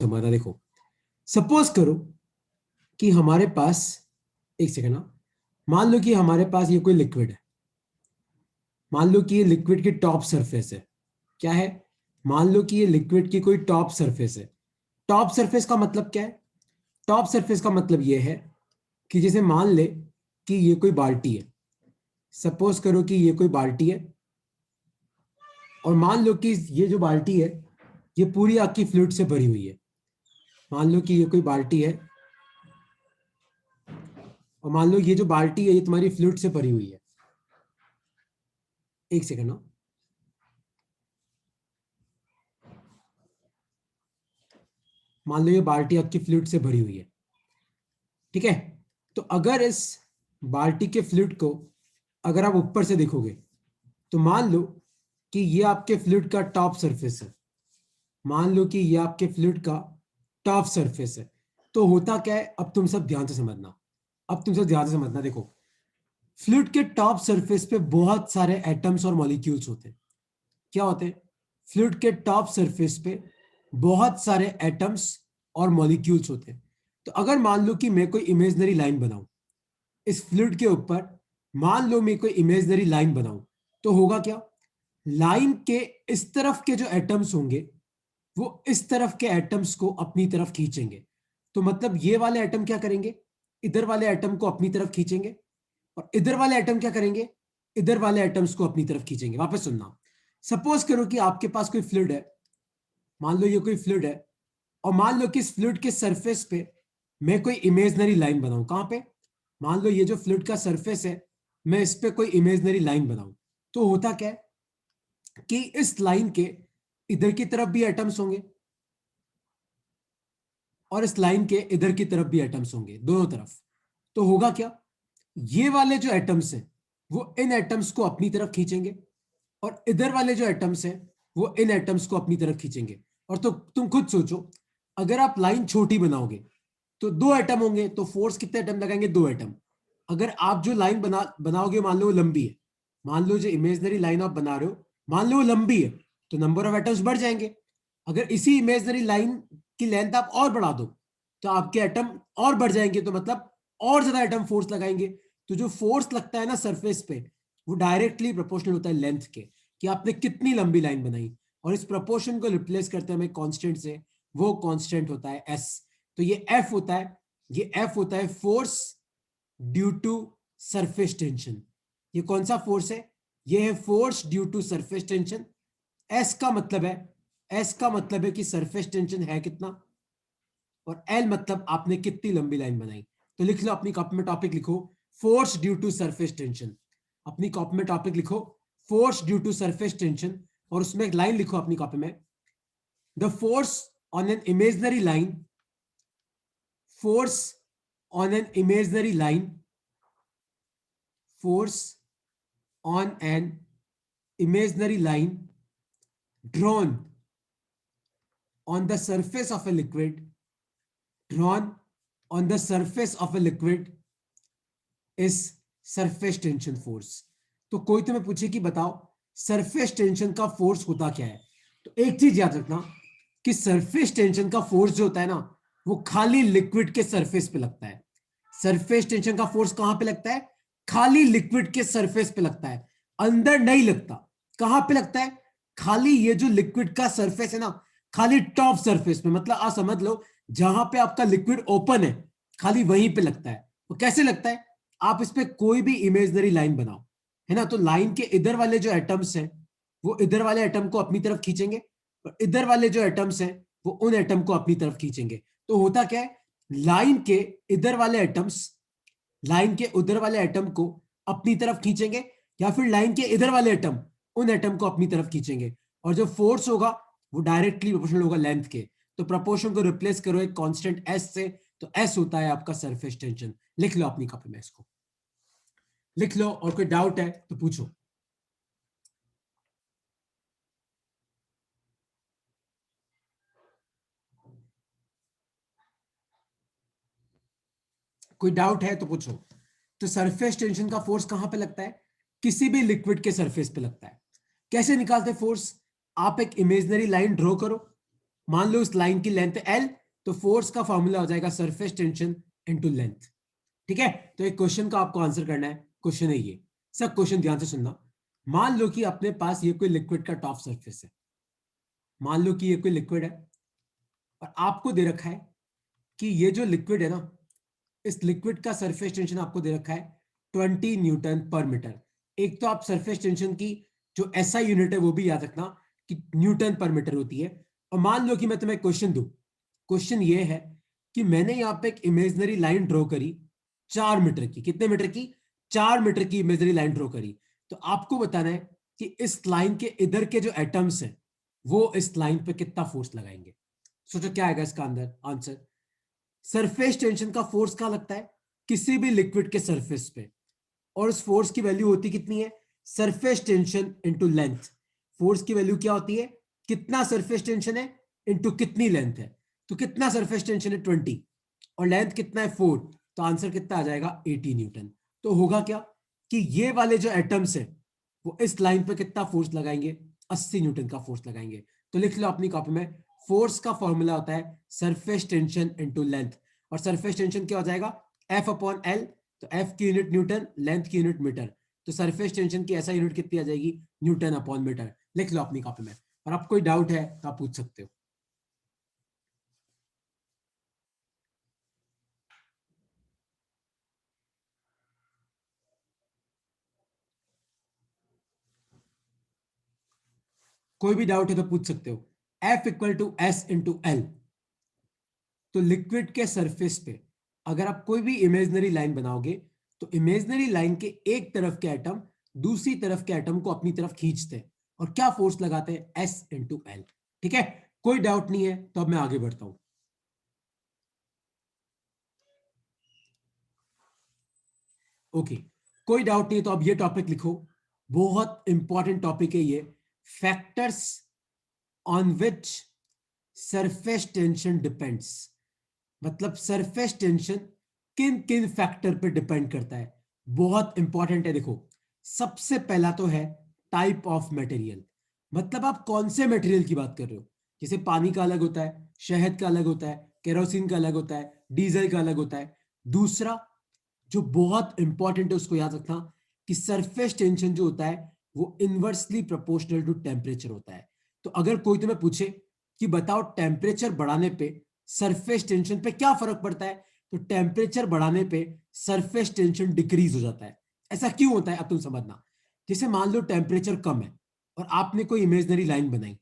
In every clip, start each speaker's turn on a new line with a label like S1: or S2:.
S1: समझना। देखो, सपोज करो कि हमारे पास, एक सेकंड ना, मान लो कि हमारे पास ये कोई लिक्विड है। मान लो कि ये लिक्विड की टॉप सरफेस है। क्या है? मान लो कि ये लिक्विड की कोई टॉप सरफेस है। टॉप सरफेस का मतलब क्या है? टॉप सरफेस का मतलब ये है कि जैसे मान ले कि ये कोई बाल्टी है। सपोज करो कि ये कोई बाल्टी है, और मान लो कि ये जो बाल्टी है ये पूरी आपकी फ्लूइड से भरी हुई है। मान लो कि ये कोई बाल्टी है, और मान लो ये जो बाल्टी है ये तुम्हारी फ्लूइड से भरी हुई है। एक सेकंड ना, मान लो ये बाल्टी आपकी फ्लूइड से भरी हुई है। ठीक है? तो अगर इस बाल्टी के फ्लूइड को अगर आप ऊपर से देखोगे, तो मान लो कि ये आपके फ्लूइड का टॉप सरफेस है। मान लो कि ये आपके फ्लूइड का टॉप सरफेस है। तो होता क्या है, अब तुम सब ध्यान से समझना। अब तुम सब ध्यान से समझना। देखो, फ्लूइड के टॉप सरफेस पे बहुत सारे एटम्स और मॉलिक्यूल्स होते हैं। क्या होते हैं? फ्लूइड के टॉप सरफेस पे बहुत सारे एटम्स और मॉलिक्यूल्स होते हैं। तो अगर मान लो कि मैं कोई इमेजिनरी लाइन बनाऊं इस फ्लूइड के ऊपर, मान लो मैं कोई इमेजिनरी लाइन बनाऊं, तो होगा क्या? लाइन के इस तरफ के जो एटम्स होंगे वो इस तरफ के एटम्स को अपनी तरफ खींचेंगे। तो मतलब ये वाले एटम क्या करेंगे? इधर वाले एटम को अपनी तरफ खींचेंगे, और इधर वाले एटम क्या करेंगे? इधर वाले एटम्स को अपनी तरफ खींचेंगे। वापस सुनना। सपोज करो कि आपके पास कोई फ्लूइड है। मान लो ये कोई फ्लूइड है, और मान लो कि इस फ्लूइड के सरफेस पे मैं कोई इमेजिनरी लाइन बनाऊं। कहां पे? मान लो ये जो फ्लूइड का सरफेस है, मैं इस पे कोई इमेजिनरी लाइन बनाऊं। तो होता क्या है कि इस लाइन के इधर की तरफ भी एटम्स होंगे, और इस लाइन के इधर की तरफ भी एटम्स होंगे, दोनों तरफ। तो होगा क्या? ये वाले जो एटम्स हैं वो इन एटम्स को अपनी तरफ खींचेंगे, और इधर वाले जो एटम्स हैं वो इन एटम्स को अपनी तरफ खींचेंगे। और तो तुम खुद सोचो, अगर आप लाइन छोटी बनाओगे तो दो एटम होंगे, तो फोर्स कितने एटम लगाएंगे? दो एटम। अगर आप जो लाइन बनाओगे, मान लो वो लंबी है, मान लो जो इमेजिनरी लाइन आप बना रहे हो, मान लो वो लंबी है, तो नंबर ऑफ एटम्स बढ़ जाएंगे। अगर इसी इमेजिनरी लाइन की लेंथ आप और बढ़ा दो, तो आपके एटम और बढ़ जाएंगे, तो मतलब और ज्यादा एटम फोर्स लगाएंगे। तो जो फोर्स लगता है ना सरफेस पे, वो डायरेक्टली प्रोपोर्शनल होता है लेंथ के, कि आपने कितनी लंबी लाइन बनाई। और इस प्रोपोर्शन को रिप्लेस करते हैं हमें कांस्टेंट से, वो कांस्टेंट होता है एस। तो ये एफ होता है, ये एफ होता है force due to surface tension. ये कौन सा फोर्स है? ये है force due to surface tension. S का मतलब है, एस का मतलब है कि सरफेस टेंशन है कितना, और एल मतलब आपने कितनी लंबी लाइन बनाई। तो लिख लो अपनी कॉपी में, टॉपिक लिखो force due to surface tension. अपनी कॉपी में टॉपिक लिखो force due to surface tension, और उसमें एक लाइन लिखो अपनी कॉपी में, the force on an imaginary line, force on an imaginary line, force on an imaginary line drawn on the surface of a liquid, drawn on the surface of a liquid is surface tension force। तो कोई तुम्हें पूछे कि बताओ surface tension का force होता क्या है, तो एक चीज याद रखना कि सरफेस टेंशन का फोर्स जो होता है ना, वो खाली लिक्विड के सरफेस पे लगता है। सरफेस टेंशन का फोर्स कहां पे लगता है? खाली लिक्विड के सरफेस पे लगता है, अंदर नहीं लगता। कहां पे लगता है? खाली ये जो लिक्विड का सरफेस है ना, खाली टॉप सरफेस पे, मतलब आप समझ लो जहां पे आपका लिक्विड ओपन है, खाली वहीं पे लगता है। वो कैसे लगता है? आप इस पे कोई भी इमेजिनरी लाइन बनाओ, है ना, तो लाइन के इधर वाले जो एटम्स हैं वो इधर वाले एटम को अपनी तरफ खींचेंगे, और इधर वाले जो एटम्स हैं वो उन एटम को अपनी तरफ खींचेंगे। तो होता क्या है, लाइन के इधर वाले एटम्स लाइन के उधर वाले एटम को अपनी तरफ खींचेंगे, या फिर लाइन के इधर वाले एटम उन एटम को अपनी तरफ खींचेंगे। और जो फोर्स होगा वो डायरेक्टली प्रोपोर्शनल होगा लेंथ के। तो प्रोपोर्शन को रिप्लेस करो एक कांस्टेंट एस से, तो एस होता है आपका सरफेस टेंशन। लिख लो अपनी कॉपी में, इसको लिख लो, और कोई डाउट है तो पूछो। कोई डाउट है तो पूछो। तो सरफेस टेंशन का फोर्स कहां पे लगता है? किसी भी लिक्विड के सरफेस पे लगता है। कैसे निकालते फोर्स? आप एक इमेजिनरी लाइन ड्रॉ करो, मान लो इस लाइन की लेंथ L, तो फोर्स का फॉर्मूला हो जाएगा सरफेस टेंशन इनटू लेंथ। ठीक है, तो एक क्वेश्चन का आपको आंसर करना है। क्वेश्चन है ये, सब क्वेश्चन ध्यान से सुनना। मान लो कि अपने पास ये कोई लिक्विड का टॉप सरफेस है, मान लो कि ये कोई लिक्विड है और आपको दे रखा है कि ये जो लिक्विड है ना, इस लिक्विड का सरफेस टेंशन आपको दे रखा है 20 न्यूटन पर मीटर। एक तो आप सरफेस टेंशन की जो एसआई यूनिट है वो भी याद रखना कि न्यूटन पर मीटर होती है। और मान लो कि मैं तुम्हें क्वेश्चन दूं, क्वेश्चन ये है कि मैंने यहां पे एक इमेजनरी लाइन ड्रॉ करी 4 मीटर की। कितने मीटर की? 4 मीटर की इमेजनरी लाइन ड्रॉ करी। तो आपको बताना है कि इस लाइन के इधर के जो एटम्स हैं वो इस लाइन पे कितना फोर्स लगाएंगे। सोचो क्या आएगा इसका अंदर आंसर। सरफेस टेंशन का फोर्स कहां लगता है? किसी भी लिक्विड के सरफेस पे, और उस फोर्स की वैल्यू होती कितनी है? Surface tension into length. Force की वैल्यू क्या होती है? कितना सरफेस टेंशन है इंटू कितनी लेंथ है। तो कितना सरफेस टेंशन है 20 और लेंथ कितना है 4, तो आंसर कितना आ जाएगा 80 न्यूटन। तो होगा क्या कि ये वाले जो एटम्स है वो इस लाइन पे कितना फोर्स लगाएंगे? 80 न्यूटन का फोर्स लगाएंगे। तो लिख लो अपनी कॉपी में, फोर्स का फॉर्मूला होता है सरफेस टेंशन इंटू लेंथ। और सरफेस टेंशन क्या हो जाएगा? F upon L. तो एफ की यूनिट न्यूटन, लेंथ की यूनिट मीटर। तो सरफेस टेंशन की ऐसा यूनिट कितनी आ जाएगी? Newton upon metre. लिख लो अपनी कॉपी में, और अब कोई डाउट है तो आप पूछ सकते हो। कोई भी डाउट है तो पूछ सकते हो। F equal to S into L. तो लिक्विड के सरफेस पे अगर आप कोई भी इमेजनरी लाइन बनाओगे तो इमेजनरी लाइन के एक तरफ के एटम दूसरी तरफ के एटम को अपनी तरफ खींचते हैं और क्या फोर्स लगाते हैं? S into L. ठीक है, कोई डाउट नहीं है तो अब मैं आगे बढ़ता हूं। ओके, कोई डाउट नहीं है तो अब ये टॉपिक लिखो, बहुत इंपॉर्टेंट टॉपिक है ये। Factors on which surface tension depends. मतलब सरफेस टेंशन किन किन फैक्टर पे डिपेंड करता है, बहुत इंपॉर्टेंट है। देखो, सबसे पहला तो है टाइप ऑफ मटेरियल। मतलब आप कौन से मटेरियल की बात कर रहे हो। जैसे पानी का अलग होता है, शहद का अलग होता है, केरोसिन का अलग होता है, डीजल का अलग होता है। दूसरा जो बहुत इंपॉर्टेंट है उसको याद रखना कि सरफेस टेंशन जो होता है वो इनवर्सली प्रोपोर्शनल टू टेम्परेचर होता है। तो अगर कोई तुम्हें पूछे कि बताओ टेम्परेचर बढ़ाने पे सरफेस टेंशन पे क्या फर्क पड़ता है, तो टेम्परेचर बढ़ाने पे सरफेस टेंशन डिक्रीज हो जाता है। ऐसा क्यों होता है अब तुम समझना। जैसे मान लो टेम्परेचर कम है और आपने कोई इमेजनरी लाइन बनाई,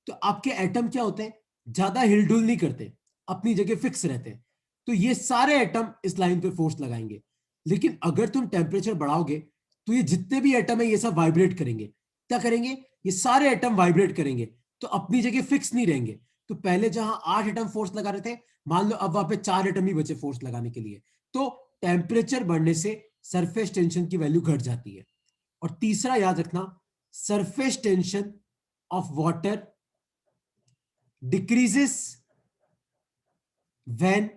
S1: तो आपके एटम क्या होते हैं? ज्यादा हिलडुल नहीं करते, अपनी जगह फिक्स रहते हैं। तो ये सारे एटम इस लाइन पे फोर्स लगाएंगे। लेकिन अगर तुम टेम्परेचर बढ़ाओगे तो ये जितने भी एटम है ये सब वाइब्रेट करेंगे। क्या करेंगे? ये सारे एटम वाइब्रेट करेंगे, तो अपनी जगह फिक्स नहीं रहेंगे। तो पहले जहां 8 एटम फोर्स लगा रहे थे, मान लो अब वहां पे 4 एटम ही बचे फोर्स लगाने के लिए। तो टेम्परेचर बढ़ने से सरफेस टेंशन की वैल्यू घट जाती है। और तीसरा याद रखना, surface tension of water decreases when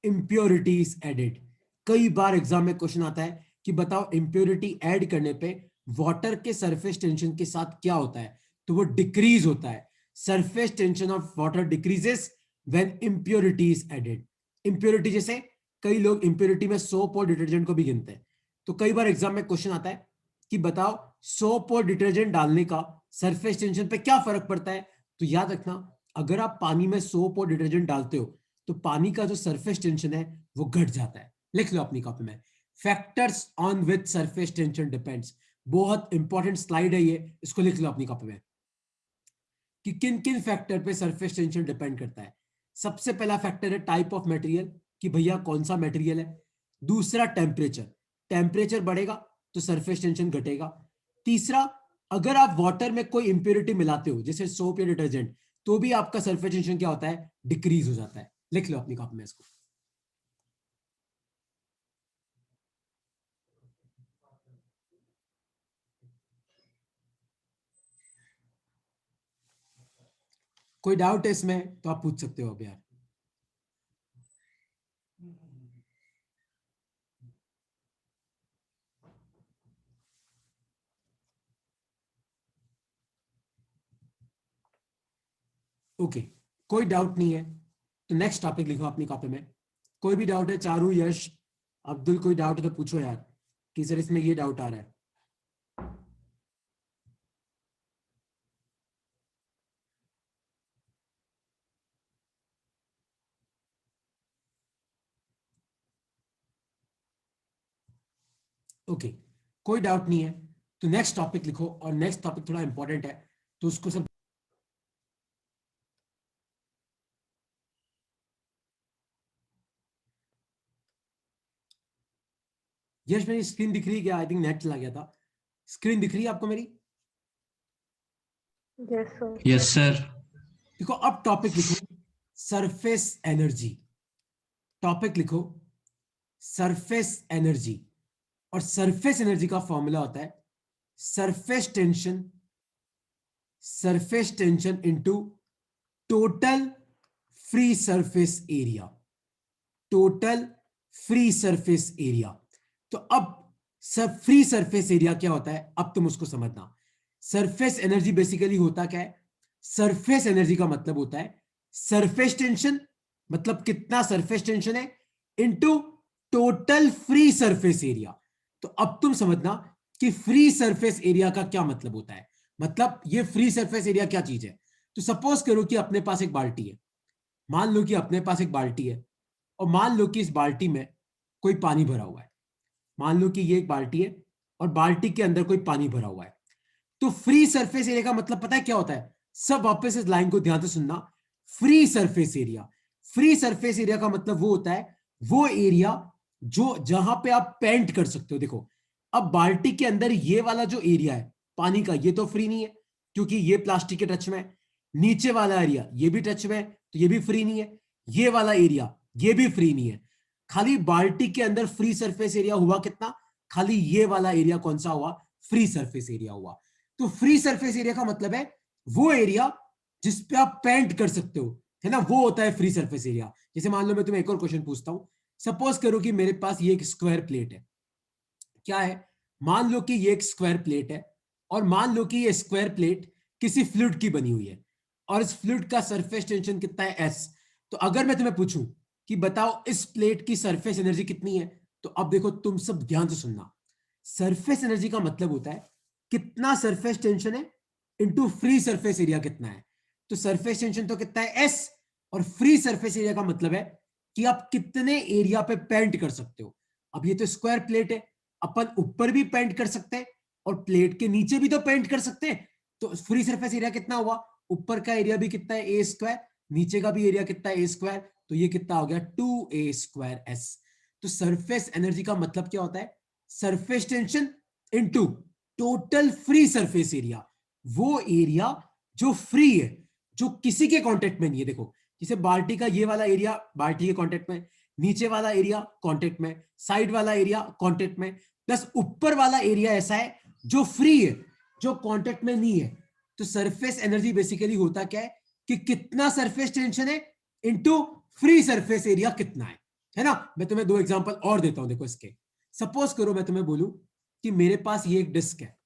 S1: impurity is added. कई बार एग्जाम में क्वेश्चन आता है कि बताओ इंप्योरिटी ऐड करने पे वाटर के सरफेस टेंशन के साथ क्या होता है, तो वो डिक्रीज होता है। Surface tension of water decreases when impurity is added. Impurity जैसे कई लोग इंप्योरिटी में सोप और डिटर्जेंट को भी गिनते हैं। तो कई बार एग्जाम में क्वेश्चन आता है कि बताओ सोप और डिटर्जेंट डालने का सरफेस टेंशन पे क्या फर्क पड़ता है। तो याद रखना, अगर आप पानी में सोप और डिटर्जेंट डालते हो तो पानी का जो सरफेस टेंशन है वो घट जाता है। लिख लो अपनी कॉपी में, factors on which surface tension depends. बहुत इंपॉर्टेंट स्लाइड है ये, इसको लिख लो अपनी कॉपी में कि किन किन फैक्टर पे सरफेस टेंशन डिपेंड करता है। सबसे पहला फैक्टर है टाइप ऑफ मटेरियल, कि भैया कौन सा मटेरियल है। दूसरा टेम्परेचर, टेम्परेचर बढ़ेगा तो सरफेस टेंशन घटेगा। तीसरा, अगर आप वाटर में कोई इंप्योरिटी मिलाते हो जैसे सोप या डिटर्जेंट, तो भी आपका सरफेस टेंशन क्या होता है? डिक्रीज हो जाता है। लिख लो अपनी कॉपी में इसको। कोई डाउट है इसमें तो आप पूछ सकते हो अब यार। ओके, कोई डाउट नहीं है तो नेक्स्ट टॉपिक लिखो अपनी कॉपी में। कोई भी डाउट है, चारू, यश, अब्दुल, कोई डाउट है तो पूछो यार कि सर इसमें ये डाउट आ रहा है। ओके, कोई डाउट नहीं है तो नेक्स्ट टॉपिक लिखो, और नेक्स्ट टॉपिक थोड़ा इंपॉर्टेंट है तो उसको सब। यश मेरी स्क्रीन दिख रही है क्या? आई थिंक नेट चला गया था। स्क्रीन दिख रही है आपको मेरी?
S2: Yes sir.
S3: Yes sir.
S1: देखो अब टॉपिक लिखो सरफेस एनर्जी। टॉपिक लिखो सरफेस एनर्जी, और सरफेस एनर्जी का फॉर्मूला होता है surface tension into total free surface area. Total free surface area. तो अब सब फ्री सरफेस एरिया क्या होता है, अब तुम उसको समझना। सरफेस एनर्जी बेसिकली होता क्या है? सरफेस एनर्जी का मतलब होता है सरफेस टेंशन, मतलब कितना सरफेस टेंशन है, into total free surface area. तो अब तुम समझना कि फ्री सरफेस एरिया का क्या मतलब होता है। मतलब ये फ्री सरफेस एरिया क्या चीज है? तो सपोज करो कि अपने पास एक बाल्टी है। मान लो कि अपने पास एक बाल्टी है, और मान लो कि इस बाल्टी में कोई पानी भरा हुआ है। मान लो कि ये एक बाल्टी है और बाल्टी के अंदर कोई पानी भरा हुआ है। तो फ्री सरफेस एरिया का मतलब पता है क्या होता है? सब वापस इस लाइन को ध्यान से सुनना। Free surface area, free surface area का मतलब वो होता है वो एरिया जो जहां पे आप पेंट कर सकते हो। देखो अब बाल्टी के अंदर ये वाला जो एरिया है पानी का, ये तो फ्री नहीं है क्योंकि ये प्लास्टिक के टच में है। नीचे वाला एरिया ये भी टच में है तो ये भी फ्री नहीं है। ये वाला एरिया ये भी फ्री नहीं है। खाली बाल्टी के अंदर फ्री सरफेस एरिया हुआ कितना? खाली ये वाला एरिया कौन सा हुआ? फ्री सरफेस एरिया हुआ। तो फ्री सरफेस एरिया का मतलब है वो एरिया जिस पे आप पेंट कर सकते हो, है ना, वो होता है फ्री सरफेस एरिया। जैसे मान लो मैं तुम्हें एक और क्वेश्चन पूछता हूं। सपोज करो कि मेरे पास ये एक स्क्वायर प्लेट है। क्या है? मान लो कि ये एक स्क्वायर प्लेट है, और मान लो कि ये स्क्वायर प्लेट किसी फ्लूइड की बनी हुई है, और इस फ्लूइड का सरफेस टेंशन कितना है? एस। तो अगर मैं तुम्हें पूछूं कि बताओ इस प्लेट की सरफेस एनर्जी कितनी है, तो अब देखो तुम सब ध्यान से सुनना। सरफेस एनर्जी का मतलब होता है कितना सरफेस टेंशन है इनटू फ्री सरफेस एरिया कितना है। तो सरफेस टेंशन तो कितना है? एस। और फ्री सरफेस एरिया का मतलब है कि आप कितने एरिया पे पेंट कर सकते हो। अब ये तो स्क्वायर प्लेट है, अपन ऊपर भी पेंट कर सकते हैं और प्लेट के नीचे भी तो पेंट कर सकते हैं। तो फ्री सरफेस एरिया कितना हुआ? ऊपर का एरिया भी कितना है? ए स्क्वायर। नीचे का भी एरिया कितना है? ए स्क्वायर। तो ये कितना हो गया? 2a² s। तो सरफेस एनर्जी का मतलब क्या होता है? Surface tension into total free surface area. वो एरिया जो फ्री है, जो किसी के कांटेक्ट में नहीं है। देखो जैसे बाल्टी का ये वाला एरिया बाल्टी के कांटेक्ट में, नीचे वाला एरिया कांटेक्ट में, साइड वाला एरिया कांटेक्ट में, प्लस ऊपर वाला एरिया ऐसा है जो फ्री है, जो कांटेक्ट में नहीं है। तो सरफेस एनर्जी बेसिकली होता क्या है कि कितना सरफेस टेंशन है इनटू फ्री सरफेस एरिया कितना है ना। मैं तुम्हें दो एग्जांपल और देता हूं। देखो इसके, सपोज करो मैं तुम्हें बोलूं कि मेरे पास ये एक डिस्क है।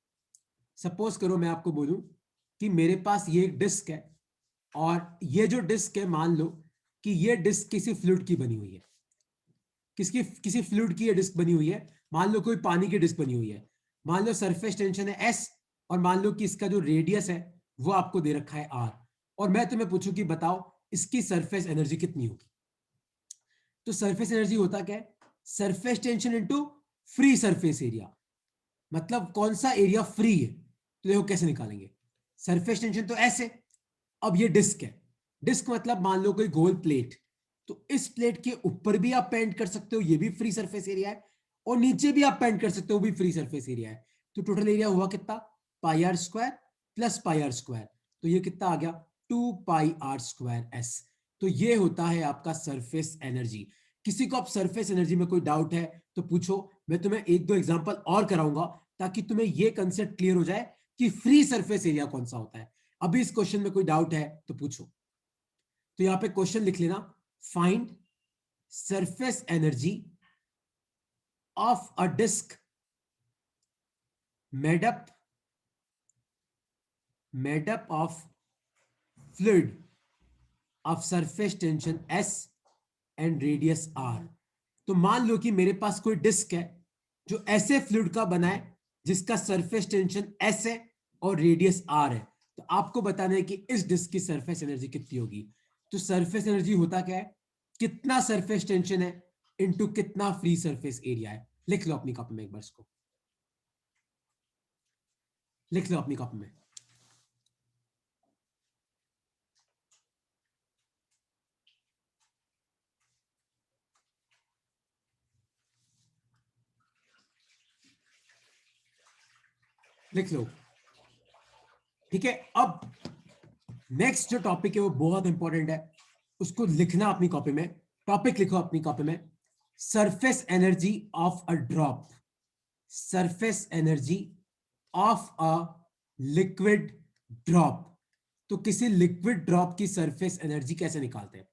S1: सपोज करो मैं आपको बोलूं कि मेरे पास ये एक डिस्क है, और ये जो डिस्क है मान लो कि ये डिस्क किसी फ्लूइड की बनी हुई है। किसी फ्लूइड की ये डिस्क बनी हुई है। मान लो कोई पानी की डिस्क बनी हुई है। मान लो सरफेस टेंशन है एस, और मान लो कि इसका जो रेडियस है वो आपको दे रखा है आर, और मैं तुम्हें पूछूं कि बताओ इसकी सरफेस एनर्जी कितनी होगी। तो सरफेस एनर्जी होता क्या है? Surface tension into free surface area. मतलब कौन सा एरिया फ्री है। तो देखो कैसे निकालेंगे। सरफेस टेंशन तो ऐसे, अब ये डिस्क है। डिस्क मतलब मान लो कोई गोल प्लेट, तो इस प्लेट के ऊपर भी आप पेंट कर सकते हो, ये भी फ्री सरफेस एरिया है, और नीचे भी आप पेंट कर सकते हो, वो भी फ्री सरफेस एरिया है। तो टोटल एरिया हुआ कितना? πr² plus πr²। तो ये कितना आ गया? 2πr²s। तो ये होता है आपका सरफेस एनर्जी। किसी को अब सरफेस एनर्जी में कोई डाउट है तो पूछो। मैं तुम्हें एक दो एग्जांपल और कराऊंगा ताकि तुम्हें यह कंसेप्ट क्लियर हो जाए कि फ्री सरफेस एरिया कौन सा होता है। अभी इस क्वेश्चन में कोई डाउट है तो पूछो। तो यहां पे क्वेश्चन लिख लेना, find surface energy of a disc made up of fluid of surface tension S and radius R। तो मान लो कि मेरे पास कोई डिस्क है जो ऐसे फ्लूइड का बना है जिसका सरफेस टेंशन S है और रेडियस R है। तो आपको बताना है कि इस डिस्क की सरफेस एनर्जी कितनी होगी। तो सरफेस एनर्जी होता क्या है, कितना सरफेस टेंशन है इनटू कितना फ्री सरफेस एरिया है। लिख लो अपनी कॉपी में एक बार इसको, लिख लो अपनी कॉपी में। लिख लो, ठीक है। अब नेक्स्ट जो टॉपिक है वो बहुत इंपॉर्टेंट है, उसको लिखना अपनी कॉपी में। टॉपिक लिखो अपनी कॉपी में, surface energy of a drop. Surface energy of a liquid drop. तो किसी लिक्विड ड्रॉप की सरफेस एनर्जी कैसे निकालते हैं।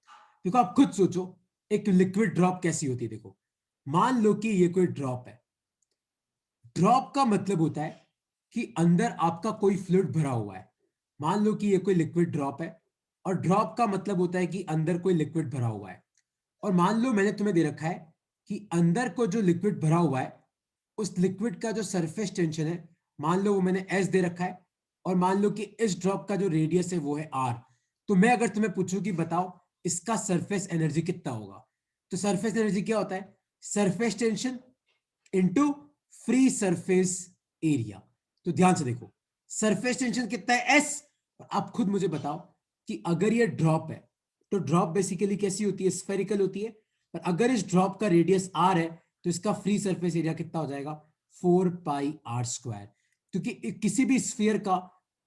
S1: देखो आप खुद सोचो, एक लिक्विड ड्रॉप कैसी होती है। देखो मान लो कि ये कोई ड्रॉप है। ड्रॉप का मतलब होता है कि अंदर आपका कोई फ्लूइड भरा हुआ है। मान लो कि ये कोई लिक्विड ड्रॉप है, और ड्रॉप का मतलब होता है कि अंदर कोई लिक्विड भरा हुआ है। और मान लो मैंने तुम्हें दे रखा है कि अंदर को जो लिक्विड भरा हुआ है उस लिक्विड का जो सरफेस टेंशन है, मान लो वो मैंने एस दे रखा है, और मान लो कि इस ड्रॉप का जो रेडियस है वो है आर। तो मैं अगर तुम्हें पूछूं कि बताओ इसका सरफेस एनर्जी कितना होगा, तो सरफेस एनर्जी क्या होता है, surface tension into free surface area. तो ध्यान से देखो, सरफेस टेंशन कितना है एस, और आप खुद मुझे बताओ कि अगर ये ड्रॉप है तो ड्रॉप बेसिकली कैसी होती है, स्फेरिकल होती है। पर अगर इस ड्रॉप का रेडियस आर है तो इसका फ्री सरफेस एरिया कितना हो जाएगा, 4πr²। क्योंकि किसी भी स्फीयर का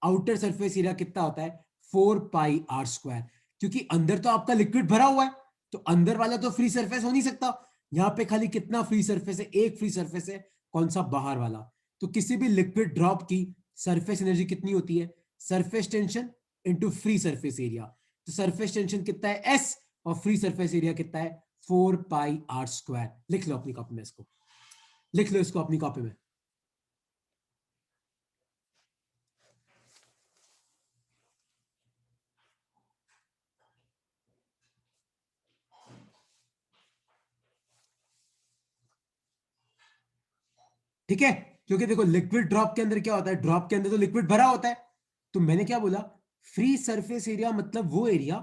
S1: आउटर सरफेस एरिया कितना होता है, 4πr²। क्योंकि अंदर तो आपका लिक्विड भरा हुआ है, तो अंदर वाला तो फ्री सरफेस हो नहीं सकता। यहां पे खाली कितना फ्री सरफेस है, एक फ्री सरफेस है, कौन सा, बाहर वाला। तो किसी भी लिक्विड ड्रॉप की सरफेस एनर्जी कितनी होती है, surface tension into free surface area. तो सरफेस टेंशन कितना है एस, और फ्री सरफेस एरिया कितना है 4πr²। लिख लो अपनी कॉपी में इसको, लिख लो इसको अपनी कॉपी में। ठीक है, क्योंकि देखो लिक्विड ड्रॉप के अंदर क्या होता है, ड्रॉप के अंदर तो लिक्विड भरा होता है। तो मैंने क्या बोला, फ्री सरफेस एरिया मतलब वो एरिया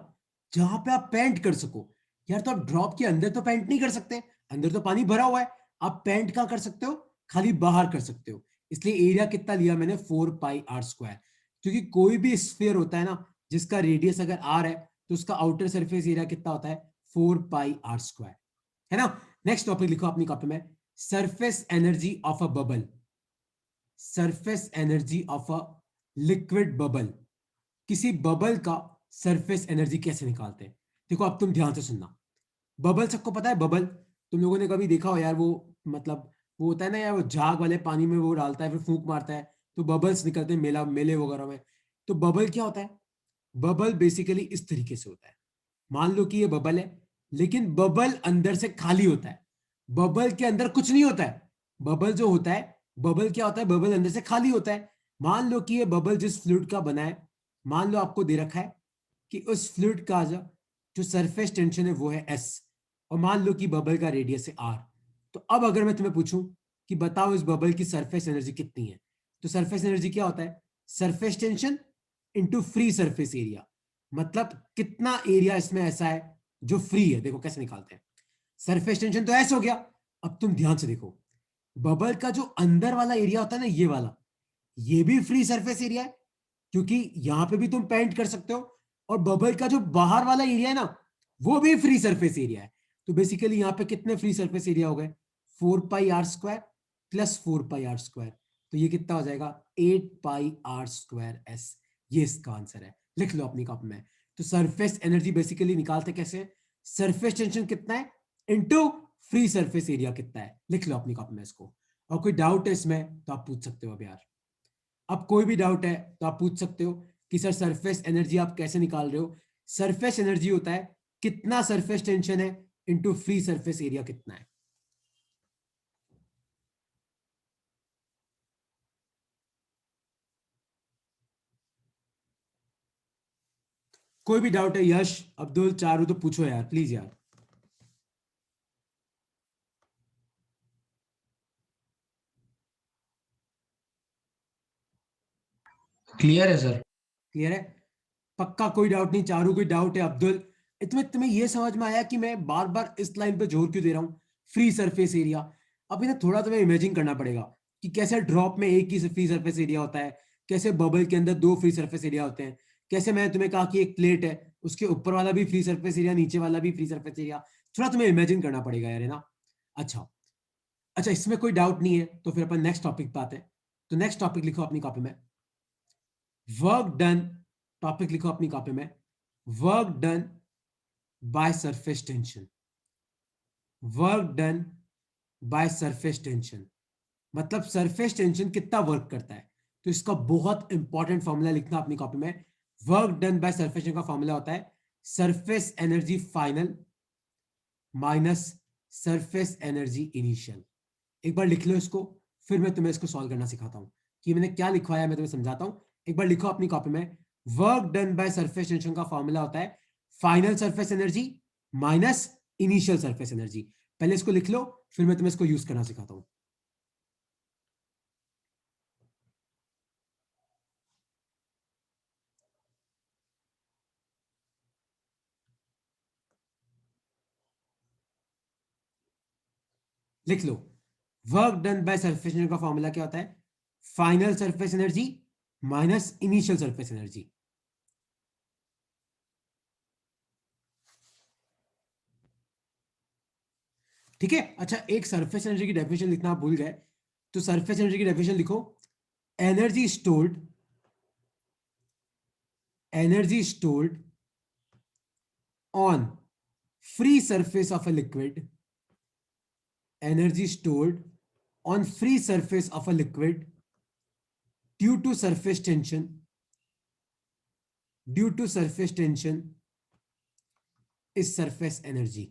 S1: जहां पे आप पेंट कर सको। यार तो आप ड्रॉप के अंदर तो पेंट नहीं कर सकते, अंदर तो पानी भरा हुआ है। आप पेंट कहां कर सकते हो, खाली बाहर कर सकते हो। इसलिए एरिया कितना लिया मैंने, 4πr²। क्योंकि कोई भी स्फीयर होता है ना जिसका रेडियस अगर आर है, तो उसका आउटर सरफेस एरिया कितना होता है, 4πr²। है ना। नेक्स्ट टॉपिक लिखो अपनी कॉपी में, surface energy of a bubble. Surface energy of a liquid bubble. किसी बबल का सरफेस एनर्जी कैसे निकालते हैं। देखो अब तुम ध्यान से सुनना, बबल सबको पता है। बबल तुम लोगों ने कभी देखा हो यार, वो मतलब वो होता है ना यार, वो झाग वाले पानी में वो डालता है फिर फूंक मारता है तो बबल्स निकलते हैं, मेला मेले वगैरह में। तो बबल क्या होता है, बबल बेसिकली इस तरीके से होता है। मान लो कि ये बबल है, लेकिन बबल अंदर से खाली होता है। बबल के अंदर कुछ नहीं होता है। बबल जो होता है, बबल क्या होता है, बबल अंदर से खाली होता है। मान लो कि ये बबल जिस फ्लूइड का बना है, मान लो आपको दे रखा है कि उस फ्लूइड का जो सरफेस टेंशन है वो है एस, और मान लो कि बबल का रेडियस है आर। तो अब अगर मैं तुम्हें पूछूं कि बताओ इस बबल की सरफेस एनर्जी कितनी है, तो सरफेस एनर्जी क्या होता है, surface tension into free surface area. मतलब कितना एरिया इसमें ऐसा है जो फ्री है। देखो कैसे निकालते हैं, सरफेस टेंशन तो ऐसा हो गया। अब तुम ध्यान से देखो, बबल का जो अंदर वाला एरिया होता है ना, ये वाला, ये भी फ्री सरफेस एरिया है, क्योंकि यहां पे भी तुम पेंट कर सकते हो। और बबल का जो बाहर वाला एरिया है ना, वो भी फ्री सरफेस एरिया है। तो बेसिकली यहां पे कितने फ्री सरफेस एरिया हो गए, 4πr² प्लस 4πr²। तो ये कितना हो जाएगा, 8πr²s। ये इसका आंसर है, लिख लो अपनी कॉपी में। तो सरफेस एनर्जी बेसिकली निकालते कैसे, सरफेस टेंशन कितना है इंटू फ्री सरफेस एरिया कितना है। लिख लो अपनी कॉपी में इसको। और कोई डाउट है इसमें तो आप पूछ सकते हो अब यार। अब कोई भी डाउट है तो आप पूछ सकते हो कि सर सरफेस एनर्जी आप कैसे निकाल रहे हो। सरफेस एनर्जी होता है कितना सरफेस टेंशन है इंटू फ्री सरफेस एरिया कितना है। कोई भी डाउट है, यश, अब्दुल, चारू, तो पूछो यार प्लीज यार।
S2: क्लियर है सर।
S1: क्लियर है? पक्का कोई डाउट नहीं? चारू कोई डाउट है? अब्दुल, तुम्हें तुम्हें यह समझ में आया कि मैं बार बार इस लाइन पे जोर क्यों दे रहा हूं? Free surface area. अभी ना थोड़ा तुम्हें इमेजिन करना पड़ेगा कि कैसे ड्रॉप में एक ही फ्री सरफेस एरिया होता है, कैसे बबल के अंदर दो फ्री सरफेस एरिया होते हैं, कैसे मैंने तुम्हें कहा कि एक प्लेट है, उसके ऊपर वाला भी फ्री सरफेस एरिया, नीचे वाला भी फ्री सरफेस एरिया। थोड़ा तुम्हें इमेजिन करना पड़ेगा यार, है ना? अच्छा, अच्छा, इसमें कोई डाउट नहीं है तो फिर अपन नेक्स्ट टॉपिक पे आते हैं। तो नेक्स्ट टॉपिक लिखो अपनी कॉपी में, वर्क डन। टॉपिक लिखो अपनी कॉपी में, work done by surface tension. Work done by surface tension मतलब सरफेस टेंशन कितना वर्क करता है। तो इसका बहुत इंपॉर्टेंट फॉर्मूला लिखना अपनी कॉपी में। Work done by surface tension का फॉर्मूला होता है surface energy final minus surface energy initial. एक बार लिख लो इसको, फिर मैं तुम्हें इसको सॉल्व करना सिखाता हूं कि मैंने क्या लिखवाया, मैं तुम्हें समझाता हूं। एक बार लिखो अपनी कॉपी में, work done by surface tension का फॉर्मूला होता है final surface energy minus initial surface energy. पहले इसको लिख लो, फिर मैं तुम्हें इसको यूज करना सिखाता हूं। लिख लो, work done by surface energy का फॉर्मूला क्या होता है? Final surface energy minus initial surface energy. ठीक है? अच्छा, एक सरफेस एनर्जी की डेफिनेशन लिखना आप भूल गए, तो सरफेस एनर्जी की डेफिनेशन लिखो, energy stored, energy stored on free surface of a liquid, energy stored on free surface of a liquid due to surface tension, due to surface tension is surface energy,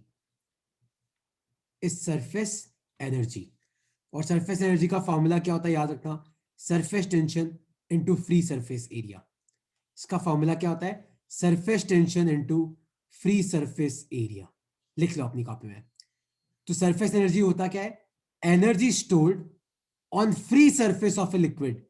S1: is surface energy। और surface energy का formula क्या होता है याद रखना, surface tension into free surface area. इसका formula क्या होता है? Surface tension into free surface area. लिख लो अपनी कॉपी में। तो सरफेस एनर्जी होता क्या है? Energy stored on free surface of a liquid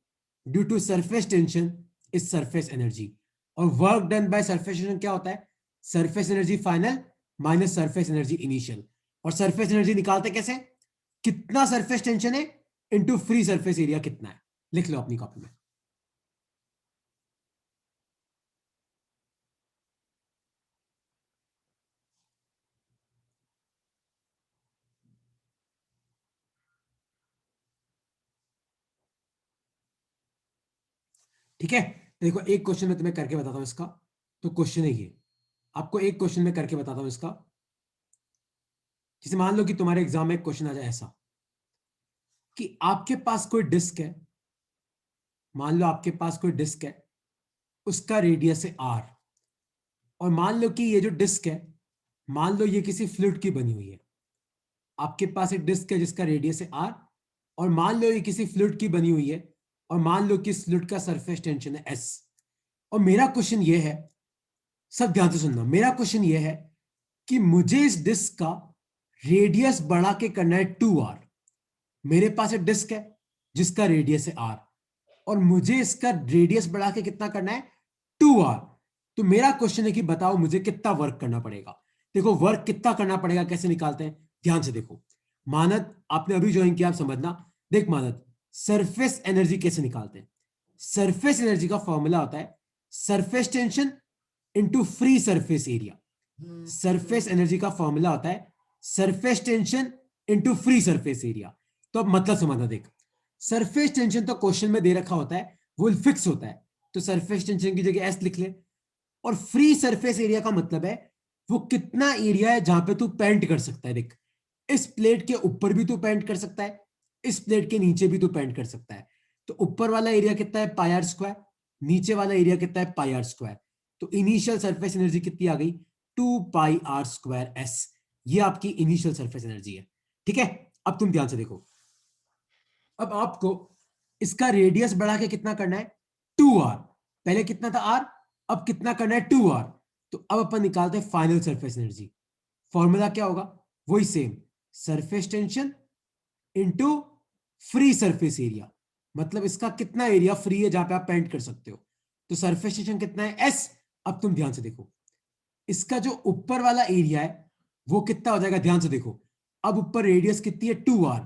S1: due to surface tension is surface energy. और work done by surface tension क्या होता है? Surface energy final minus surface energy initial. और सरफेस एनर्जी निकालते कैसे? कितना सरफेस टेंशन है into free surface area कितना है। लिख लो अपनी कॉपी में। ठीक है? देखो, एक क्वेश्चन मैं तुम्हें करके बताता हूं इसका। तो क्वेश्चन है ये, आपको एक क्वेश्चन में करके बताता हूं इसका। जैसे मान लो कि तुम्हारे एग्जाम में एक क्वेश्चन आ जाए ऐसा कि आपके पास कोई डिस्क है, मान लो आपके पास कोई डिस्क है, उसका रेडियस है आर। और मान लो कि ये जो डिस्क है, मान लो ये किसी फ्लूइड की बनी हुई है। आपके पास एक डिस्क है जिसका रेडियस है आर, और मान लो ये किसी फ्लूइड की बनी हुई है, और मान लो कि इस फ्लूइड का सरफेस टेंशन है एस। और मेरा क्वेश्चन ये है, सब ध्यान से सुनना, मेरा क्वेश्चन ये है कि मुझे इस डिस्क का रेडियस बढ़ा के करना है 2r। मेरे पास एक डिस्क है जिसका रेडियस है आर, और मुझे इसका रेडियस बढ़ा के कितना करना है? 2r। तो मेरा क्वेश्चन है कि बताओ मुझे कितना वर्क करना पड़ेगा। देखो, वर्क कितना करना पड़ेगा कैसे निकालते हैं, ध्यान से देखो। मानद, आपने अभी ज्वाइन किया, आप समझना। देख मानद, सरफेस एनर्जी कैसे निकालते हैं? सरफेस एनर्जी का फॉर्मूला होता है surface tension into free surface area. Surface energy का फॉर्मूला होता है surface tension into free surface area. तो अब मतलब समझना, देख, सरफेस टेंशन तो क्वेश्चन में दे रखा होता है, वो फिक्स होता है, तो सरफेस टेंशन की जगह एस लिख ले। और फ्री सरफेस एरिया का मतलब है वो कितना एरिया है जहां पे तू पेंट कर सकता है। देख, इस प्लेट के ऊपर भी तू पेंट कर सकता है, इस प्लेट के नीचे भी तू पेंट कर सकता है। तो ऊपर वाला एरिया कितना है? पाई आर स्क्वायर। नीचे वाला एरिया कितना है? पाई आर स्क्वायर। तो इनिशियल सरफेस एनर्जी कितनी आ गई? 2 पाई आर स्क्वायर एस। ये आपकी इनिशियल सरफेस एनर्जी है। ठीक है? अब तुम ध्यान से देखो, अब आपको इसका रेडियस बढ़ा के कितना करना है? 2r। पहले कितना था? r, अब कितना करना है? 2r। तो अब अपन निकालते हैं फाइनल सरफेस एनर्जी। फॉर्मूला क्या होगा, वही same, surface tension into free surface area. मतलब इसका कितना एरिया फ्री है जहां पे आप पेंट कर सकते हो, तो सरफेस टेंशन कितना है, एस। अब तुम ध्यान से देखो, इसका जो ऊपर वाला एरिया है वो कितना हो जाएगा, ध्यान से देखो। अब ऊपर रेडियस कितनी है, 2r,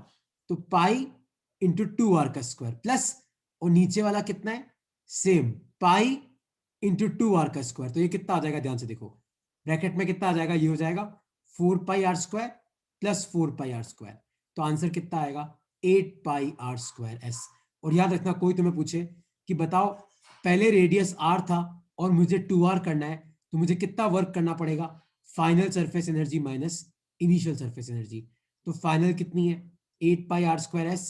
S1: तो पाई इंटू 2r का स्क्वायर प्लस, और नीचे वाला कितना है, सेम, पाई इंटू 2r का स्क्वायर। तो ये कितना आ जाएगा, ध्यान से देखो, ब्रैकेट में कितना आ जाएगा, ये हो जाएगा 4 पाई r² प्लस 4 पाई r²। तो आंसर कितना आएगा, 8 पाई r²s। और याद रखना, कोई तुम्हें पूछे कि बताओ पहले रेडियस r था और मुझे 2r करना है, तो मुझे कितना वर्क करना पड़ेगा, final surface energy minus initial surface energy. तो फाइनल कितनी है, 8 पाई r²s,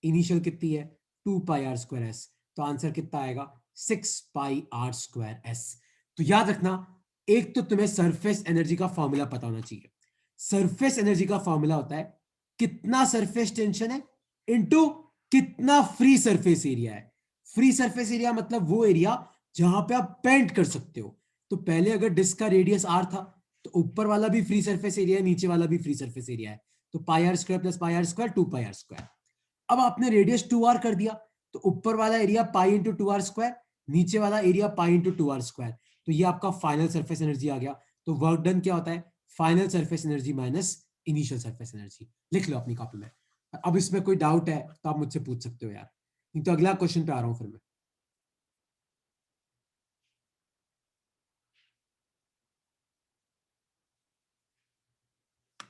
S1: इनिशियल कितनी है, 2 पाई r²s। तो आंसर कितना आएगा, 6 पाई r²s। तो याद रखना, एक तो तुम्हें सरफेस एनर्जी का फॉर्मूला पता होना चाहिए। सरफेस एनर्जी का फॉर्मूला होता है कितना सरफेस टेंशन है इनटू कितना फ्री सरफेस एरिया है। फ्री सरफेस एरिया मतलब वो एरिया जहां पे आप पेंट कर सकते हो। तो पहले अगर डिस्क का रेडियस r था, तो ऊपर वाला भी फ्री सरफेस एरिया है, नीचे वाला भी फ्री सरफेस एरिया है। तो पाई r² प्लस पाई r², 2 पाई r²। अब आपने रेडियस 2r कर दिया, तो ऊपर वाला एरिया पाई इंटू 2r², नीचे वाला एरिया पाई इंटू 2r²। तो ये आपका फाइनल सरफेस एनर्जी आ गया। तो वर्क डन क्या होता है, final surface energy minus initial surface energy. लिख लो अपनी कॉपी में। अब इसमें कोई डाउट है तो आप मुझसे पूछ सकते हो यार, नहीं तो अगला क्वेश्चन पे आ रहा हूं फिर मैं।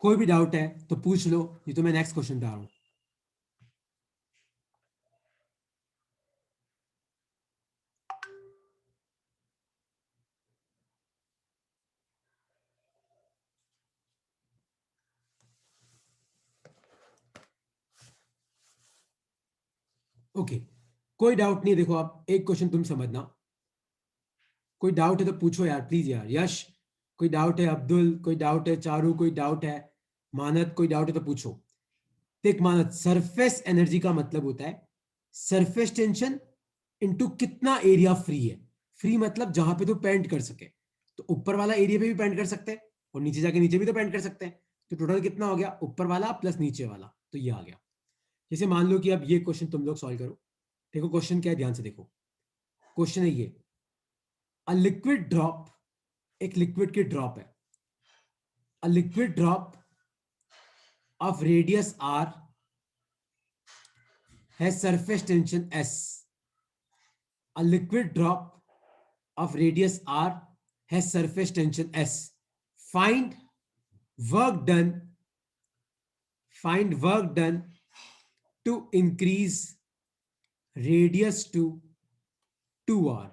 S1: कोई भी डाउट है तो पूछ लो, नहीं तो मैं नेक्स्ट क्वेश्चन पे आ रहा हूं। ओके, कोई डाउट नहीं। देखो, आप एक क्वेश्चन तुम समझना, कोई डाउट है तो पूछो यार प्लीज यार। यश, कोई डाउट है, अब्दुल कोई डाउट है, चारू कोई डाउट है, मानद कोई डाउट है तो पूछो। देख मानद, सरफेस एनर्जी का मतलब होता है सरफेस टेंशन इनटू कितना एरिया फ्री है। फ्री मतलब जहां पे तो पेंट कर सके। तो ऊपर वाला एरिया पे भी पेंट कर सकते हैं और नीचे जाके नीचे भी तो पेंट कर सकते हैं। तो टोटल कितना हो गया, ऊपर वाला प्लस नीचे वाला, तो ये आ गया। जैसे मान लो कि अब ये क्वेश्चन तुम लोग सॉल्व करो। देखो क्वेश्चन क्या है, ध्यान से देखो। क्वेश्चन है ये, अ लिक्विड ड्रॉप, एक लिक्विड की ड्रॉप है, a liquid drop of radius r has surface tension S. A liquid drop of radius r has surface tension S. Find work done. Find work done to increase radius to 2r.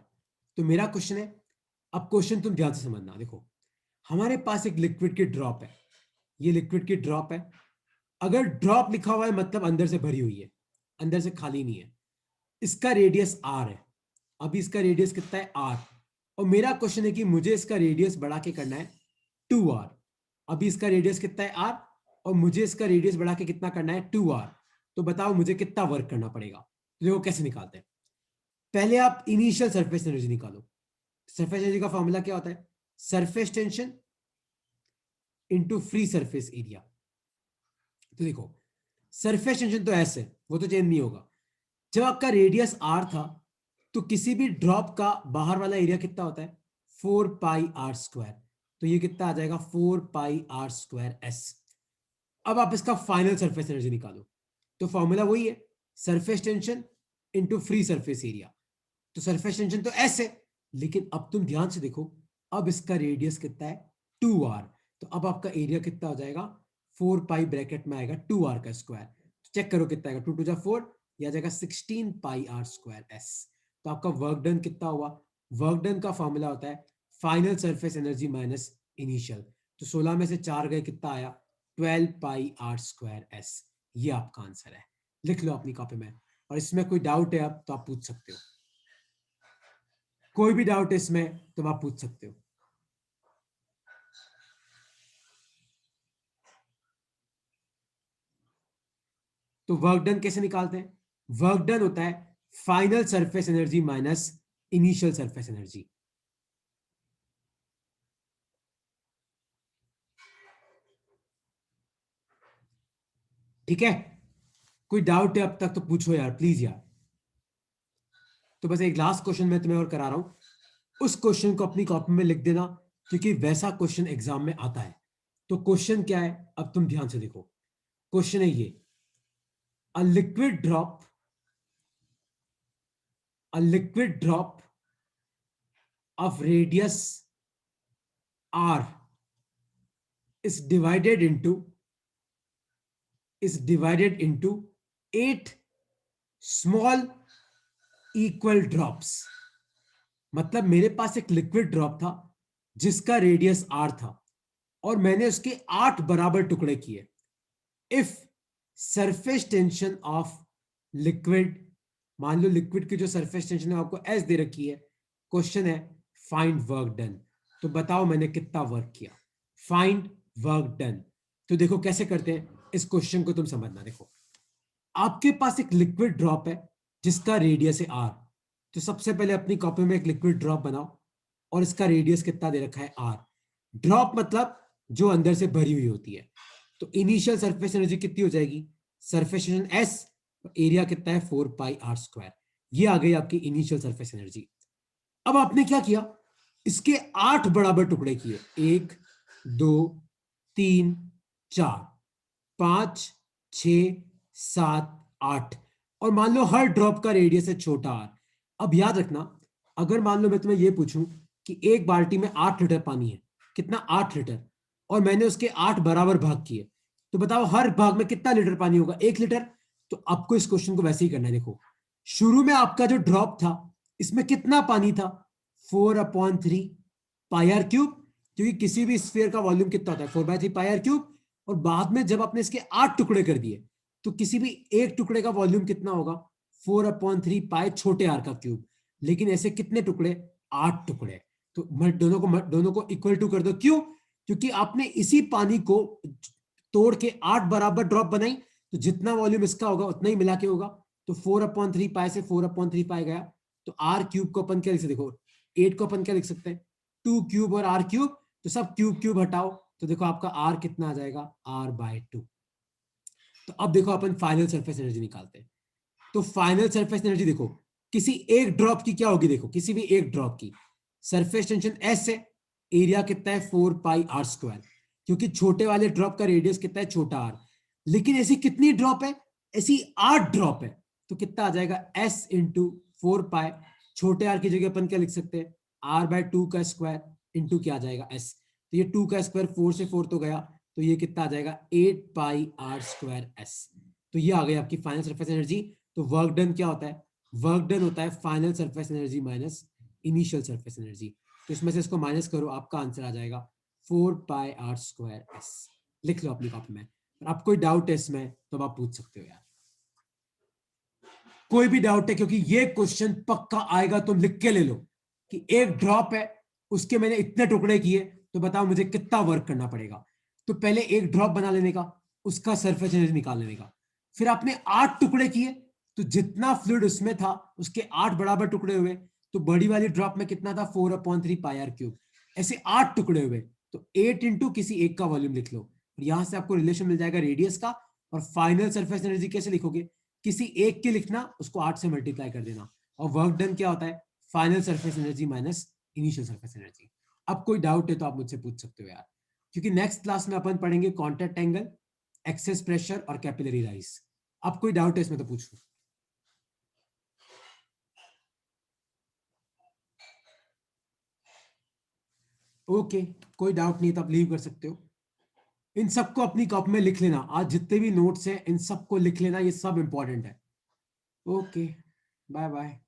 S1: तो मेरा question है, अब question तुम ध्यान से समझना। देखो, हमारे पास एक लिक्विड की ड्रॉप है, ये लिक्विड की ड्रॉप है। अगर ड्रॉप लिखा हुआ है मतलब अंदर से भरी हुई है, अंदर से खाली नहीं है। इसका रेडियस r है, अभी इसका रेडियस कितना है, r। और मेरा क्वेश्चन है कि मुझे इसका रेडियस बढ़ा के करना है 2r। अभी इसका रेडियस कितना है, r, और मुझे इसका रेडियस बढ़ा के कितना करना है, 2r। तो बताओ मुझे कितना वर्क करना पड़ेगा। तो देखो कैसे निकालते हैं। पहले आप इनिशियल सरफेस एनर्जी निकालो। सरफेस एनर्जी का फॉर्मूला क्या होता है, surface tension into free surface area. तो देखो, सरफेस टेंशन तो ऐसे, वो तो चेंज नहीं होगा। जब आपका रेडियस r था, तो किसी भी ड्रॉप का बाहर वाला एरिया कितना होता है, 4 पाई r²। तो ये कितना आ जाएगा, 4 पाई r²s। अब आप इसका फाइनल सरफेस एनर्जी निकालो। तो फॉर्मूला वही है, surface tension into free surface area. तो सरफेस टेंशन तो ऐसे, लेकिन अब तुम ध्यान से देखो, अब इसका रेडियस कितना है, 2r। तो अब आपका एरिया कितना हो जाएगा, 4 पाई ब्रैकेट में आएगा 2r का स्क्वायर। तो चेक करो कितना आएगा, 2 टू जा 4, या जाएगा 16 पाई r²s। तो आपका वर्क डन कितना हुआ, वर्क डन का फॉर्मूला होता है final surface energy minus initial. तो 16 में से 4 गए, कितना आया, 12 पाई r²s। ये आपका आंसर है। लिख लो अपनी कॉपी में। और इसमें कोई डाउट है अब तो आप पूछ सकते हो, कोई भी डाउट है इसमें तो आप पूछ सकते हो। तो वर्क डन कैसे निकालते हैं, वर्क डन होता है final surface energy minus initial surface energy. ठीक है, कोई डाउट है अब तक तो पूछो यार प्लीज यार। तो बस एक लास्ट क्वेश्चन मैं तुम्हें और करा रहा हूं, उस क्वेश्चन को अपनी कॉपी में लिख देना, क्योंकि वैसा क्वेश्चन एग्जाम में आता है। तो क्वेश्चन क्या है, अब तुम ध्यान से देखो। क्वेश्चन है ये, a liquid drop, a liquid drop of radius r is divided into 8 small equal drops। मतलब मेरे पास एक लिक्विड ड्रॉप था जिसका रेडियस r था, और मैंने उसके 8 बराबर टुकड़े किए। If surface tension of liquid, मान लो लिक्विड की जो सरफेस टेंशन है आपको एस दे रखी है, क्वेश्चन है फाइंड वर्क डन। तो बताओ मैंने कितना वर्क किया, फाइंड वर्क डन। तो देखो कैसे करते हैं इस क्वेश्चन को, तुम समझना। देखो आपके पास एक लिक्विड ड्रॉप है जिसका रेडियस है आर। तो सबसे पहले अपनी कॉपी में एक लिक्विड ड्रॉप बनाओ, और इसका रेडियस कितना दे रखा है आर। ड्रॉप मतलब जो अंदर से भरी हुई होती है। तो इनिशियल सरफेस एनर्जी कितनी हो जाएगी, सरफेस टेंशन एस, एरिया कितना है 4 पाई आर स्क्वायर। ये आ गई आपकी इनिशियल सरफेस एनर्जी। अब आपने क्या किया, इसके 8 बराबर टुकड़े किए, 1 2 3 4 5 6 7 8, और मान लो हर ड्रॉप का रेडियस है छोटा आर। अब याद रखना, अगर मान लो मैं तुम्हें यह पूछूं कि एक बाल्टी में 8 लीटर पानी है, कितना 8 लीटर, और मैंने उसके 8 बराबर भाग किए, तो बताओ हर भाग में कितना लीटर पानी होगा, 1 लीटर। तो आपको इस क्वेश्चन को वैसे ही करना है। देखो शुरू में आपका जो ड्रॉप था इसमें कितना पानी था, 4/3 पाई आर क्यूब, क्योंकि किसी भी स्फीयर का वॉल्यूम कितना होता है 4/3 पाई आर क्यूब। और बाद में जब आपने इसके 8 टुकड़े कर दिए, तो किसी भी एक टुकड़े का वॉल्यूम कितना होगा, 4/3 पाई छोटे आर का क्यूब। लेकिन ऐसे कितने टुकड़े, 8 टुकड़े। तो दोनों को इक्वल टू कर दो, क्यों, क्योंकि आपने इसी पानी को तोड़ के 8 बराबर ड्रॉप बनाई, तो जितना वॉल्यूम इसका होगा उतना ही मिला के होगा। तो 4/3 पाई से 4/3 पाई गया। तो आर क्यूब को अपन क्या लिख सकते, देखो 8 को अपन क्या लिख सकते हैं, 2 क्यूब और आर क्यूब। तो सब क्यूब क्यूब हटाओ, तो देखो आपका आर कितना आ जाएगा, r/2। तो अब देखो अपन फाइनल सरफेस एनर्जी निकालते हैं। तो फाइनल सरफेस एनर्जी देखो किसी एक ड्रॉप की क्या होगी, देखो किसी भी एक ड्रॉप की सरफेस टेंशन एस है, एरिया कितना है 4 पाई आर स्क्वायर, क्योंकि छोटे वाले ड्रॉप का रेडियस कितना है, छोटा आर। लेकिन ऐसी कितनी ड्रॉप है, ऐसी 8 ड्रॉप है। तो कितना आ जाएगा, एस इंटू 4 पाई, छोटे आर की जगह अपन क्या लिख सकते हैं, r/2 का स्क्वायर इंटू क्या आ जाएगा एस। तो ये 2 का स्क्वायर 4 से 4 तो गया, तो ये कितना आ जाएगा 8 पाई आर स्क्वायर एस। तो ये आ गई आपकी फाइनल सरफेस एनर्जी। तो वर्क डन क्या होता है, वर्क डन होता है final surface energy minus initial surface energy. तो इसमें से इसको माइनस करो, आपका आंसर आ जाएगा 4 पाई आर स्क्वायर एस। लिख लो अपनी कॉपी में। अब कोई डाउट है इसमें तो आप पूछ सकते हो यार, कोई भी डाउट है, क्योंकि ये क्वेश्चन पक्का आएगा, तुम लिख के ले लो कि एक ड्रॉप है उसके मैंने इतने टुकड़े किए, तो बताओ मुझे कितना वर्क करना पड़ेगा। तो पहले एक ड्रॉप बना लेने का, उसका सरफेस एनर्जी निकाल लेने का। फिर आपने 8 टुकड़े किए, तो जितना फ्लूइड उसमें था उसके 8 बराबर टुकड़े हुए। तो बड़ी वाली ड्रॉप में कितना था, 4/3 पाई आर क्यूब। ऐसे 8 टुकड़े हुए, तो 8 इंटू किसी एक का वॉल्यूम लिख लो, और यहां से आपको रिलेशन मिल जाएगा रेडियस का। और फाइनल सरफेस एनर्जी कैसे लिखोगे, किसी एक के लिखना, उसको 8 से मल्टीप्लाई कर देना, और वर्क डन क्या होता है, final surface energy minus initial surface energy. अब कोई डाउट है तो आप मुझसे पूछ सकते हो यार, क्योंकि नेक्स्ट क्लास में अपन पढ़ेंगे कॉन्टैक्ट एंगल, एक्सेस प्रेशर और कैपिलरी राइज। अब कोई डाउट है इसमें तो पूछो। ओके, कोई डाउट नहीं तो आप लीव कर सकते हो। इन सबको अपनी कॉपी में लिख लेना, आज जितने भी नोट्स हैं इन सबको लिख लेना, ये सब इंपॉर्टेंट है। Okay, bye bye.